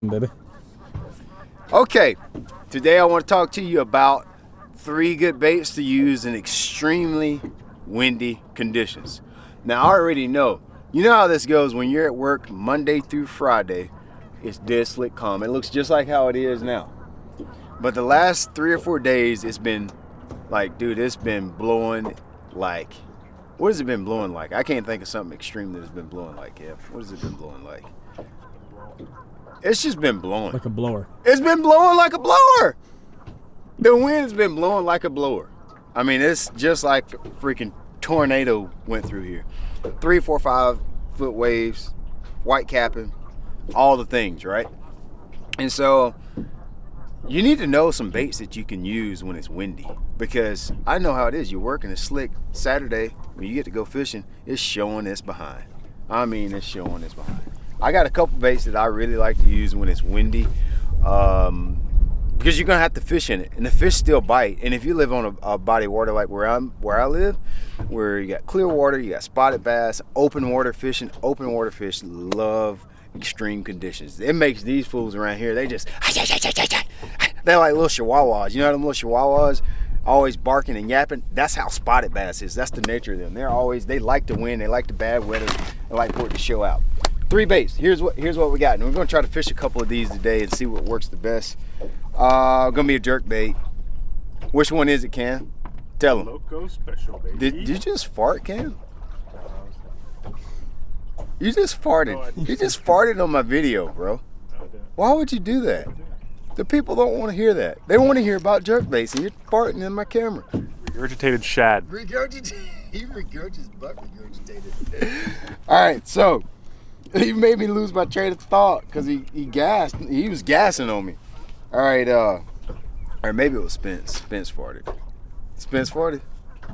Baby. Okay, today I want to talk to you about 3 good baits to use in extremely windy conditions. Now I already know, you know how this goes when you're at work Monday through Friday. It's dead slick calm. It looks just like how it is now. But the last 3 or 4 days it's been like, dude, it's been blowing like, what has it been blowing like? I can't think of something extreme that has been blowing like, yeah. What has it been blowing like? It's just been blowing. Like a blower. It's been blowing like a blower. The wind's been blowing like a blower. I mean, it's just like a freaking tornado went through here. 3, 4, 5 foot waves, white capping, all the things, right? And so you need to know some baits that you can use when it's windy, because I know how it is. You're working, it's slick. Saturday, when you get to go fishing, it's showing it's behind. I mean, it's showing it's behind. I got a couple baits that I really like to use when it's windy, because you're gonna have to fish in it, and the fish still bite. And if you live on a body of water like where I live, where you got clear water, you got spotted bass, open water fishing. Open water fish love extreme conditions. It makes these fools around here, they just, they're like little chihuahuas. You know them little chihuahuas? Always barking and yapping. That's how spotted bass is. That's the nature of them. They like the wind, they like the bad weather, they like for it to show out. 3 baits. Here's what we got, and we're gonna try to fish a couple of these today and see what works the best. Gonna be a jerk bait. Which one is it, Cam? Tell them. Loco special, baby. Did you just fart, Cam? You just farted. No, You just farted on my video, bro. No, I didn't. Why would you do that? The people don't want to hear that. They want to hear about jerk baits, and you're farting in my camera. Regurgitated shad. He regurgitated, butt regurgitated. All right, so he made me lose my train of thought because he gassed. He was gassing on me. All right, or maybe it was Spence. Spence farted. Spence farted?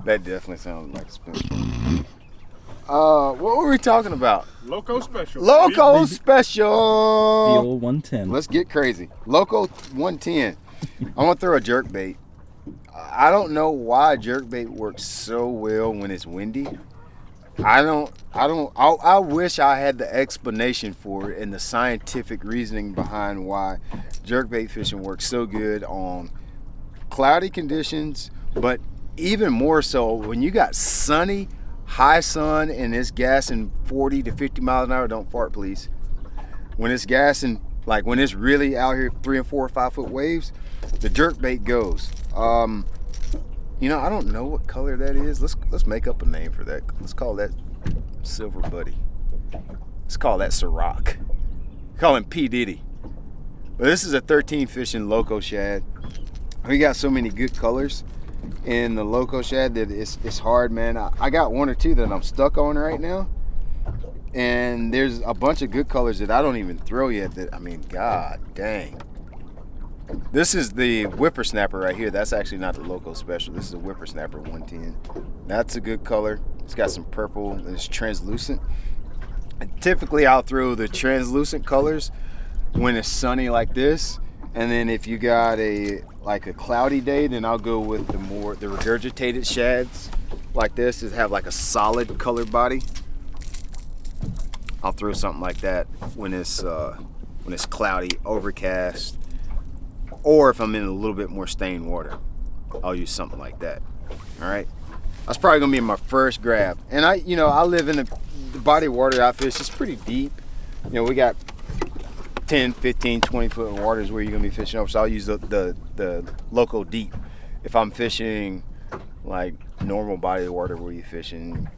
That definitely sounded like Spence farted. What were we talking about? Loco special. Loco baby. special. The old 110. Let's get crazy. Loco 110. I'm gonna throw a jerk bait. I don't know why jerk bait works so well when it's windy. I wish I had the explanation for it and the scientific reasoning behind why jerkbait fishing works so good on cloudy conditions, but even more so when you got sunny, high sun, and it's gassing 40 to 50 miles an hour. Don't fart, please. When it's gassing, like when it's really out here 3 and 4 or 5 foot waves, the jerkbait goes. You know, I don't know what color that is. Let's make up a name for that. Let's call that Silver Buddy. Let's call that Ciroc. Call him P. Diddy. But this is a 13 fishing Loco shad. We got so many good colors in the Loco shad that it's hard, man. I got 1 or 2 that I'm stuck on right now. And there's a bunch of good colors that I don't even throw yet that, I mean, god dang. This is the Whippersnapper right here. That's actually not the Loco special. This is a Whippersnapper 110. That's a good color. It's got some purple and it's translucent. And typically I'll throw the translucent colors when it's sunny like this. And then if you got a cloudy day, then I'll go with the regurgitated shads like this that have like a solid colored body. I'll throw something like that when it's cloudy, overcast. Or if I'm in a little bit more stained water, I'll use something like that. All right, that's probably gonna be my first grab. And I live in the body of water I fish. It's pretty deep. You know, we got 10, 15, 20 foot waters where you're gonna be fishing over. So I'll use the Loco deep. If I'm fishing like normal body of water where you're fishing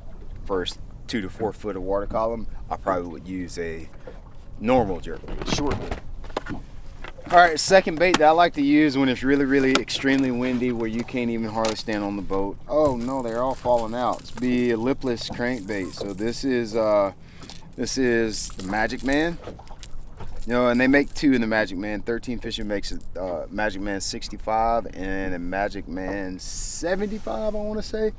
first 2 to 4 foot of water column, I probably would use a normal jerk bait, short bait. All right, second bait that I like to use when it's really, really extremely windy where you can't even hardly stand on the boat. Oh no, they're all falling out. It's be a Lipless Crankbait. So this is the Magic Man. You know, and they make 2 in the Magic Man. 13 Fishing makes a Magic Man 65 and a Magic Man 75, I want to say.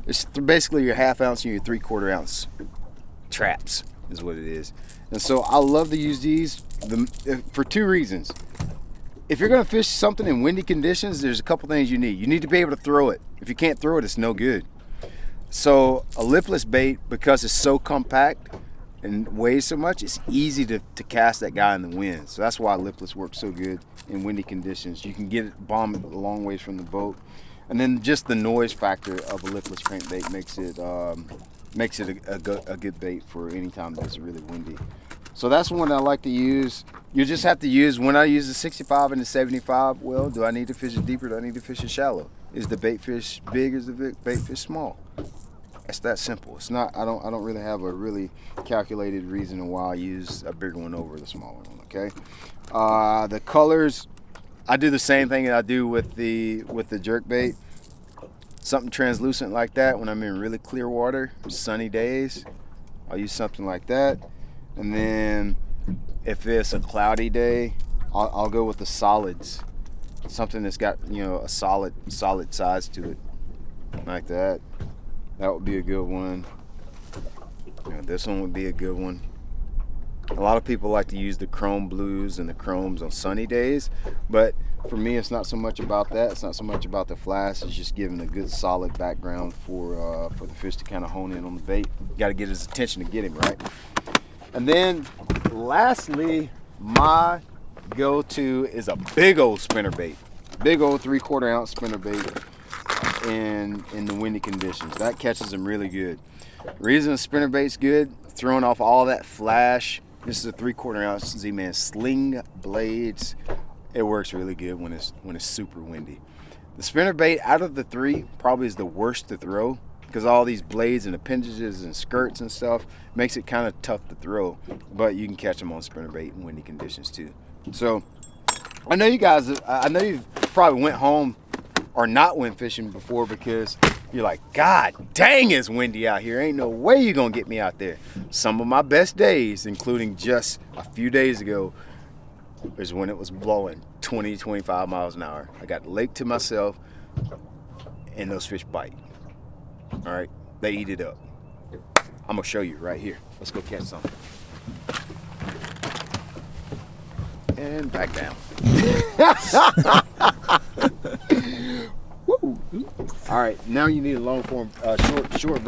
It's basically your 1/2 ounce and your 3/4 ounce traps is what it is. And so I love to use these for 2 reasons. If you're gonna fish something in windy conditions, there's a couple things you need. You need to be able to throw it. If you can't throw it, it's no good. So a lipless bait, because it's so compact, and weighs so much, it's easy to cast that guy in the wind. So that's why lipless works so good in windy conditions. You can get it bombed a long ways from the boat. And then just the noise factor of a lipless crankbait makes it a good bait for any time that's really windy. So that's one I like to use. You just have to use, when I use the 65 and the 75, well, do I need to fish it deeper? Do I need to fish it shallow? Is the bait fish big? Is the bait fish small? It's that simple. It's not, I don't really have a really calculated reason why I use a bigger one over the smaller one, okay? The colors, I do the same thing that I do with the jerkbait. Something translucent like that when I'm in really clear water, sunny days, I'll use something like that. And then if it's a cloudy day, I'll go with the solids, something that's got, you know, a solid size to it, like that. That would be a good one. You know, this one would be a good one. A lot of people like to use the chrome blues and the chromes on sunny days, but for me, it's not so much about that. It's not so much about the flash. It's just giving a good solid background for the fish to kind of hone in on the bait. You got to get his attention to get him, right? And then lastly, my go-to is a big old spinnerbait. Big old 3/4 ounce spinnerbait in the windy conditions. That catches them really good. The reason a spinnerbait's good, throwing off all that flash. This is a 3/4 ounce Z-Man sling blades. It works really good when it's super windy. The spinnerbait out of the three probably is the worst to throw, because all these blades and appendages and skirts and stuff makes it kind of tough to throw, but you can catch them on spinnerbait in windy conditions too. So I know you guys, I know you probably went home or not went fishing before because you're like, God dang, it's windy out here. Ain't no way you're gonna get me out there. Some of my best days, including just a few days ago, is when it was blowing 20, 25 miles an hour. I got the lake to myself and those fish bite. All right, they eat it up. I'm gonna show you right here. Let's go catch some. And back down. Woo. All right, now you need a long form, short version.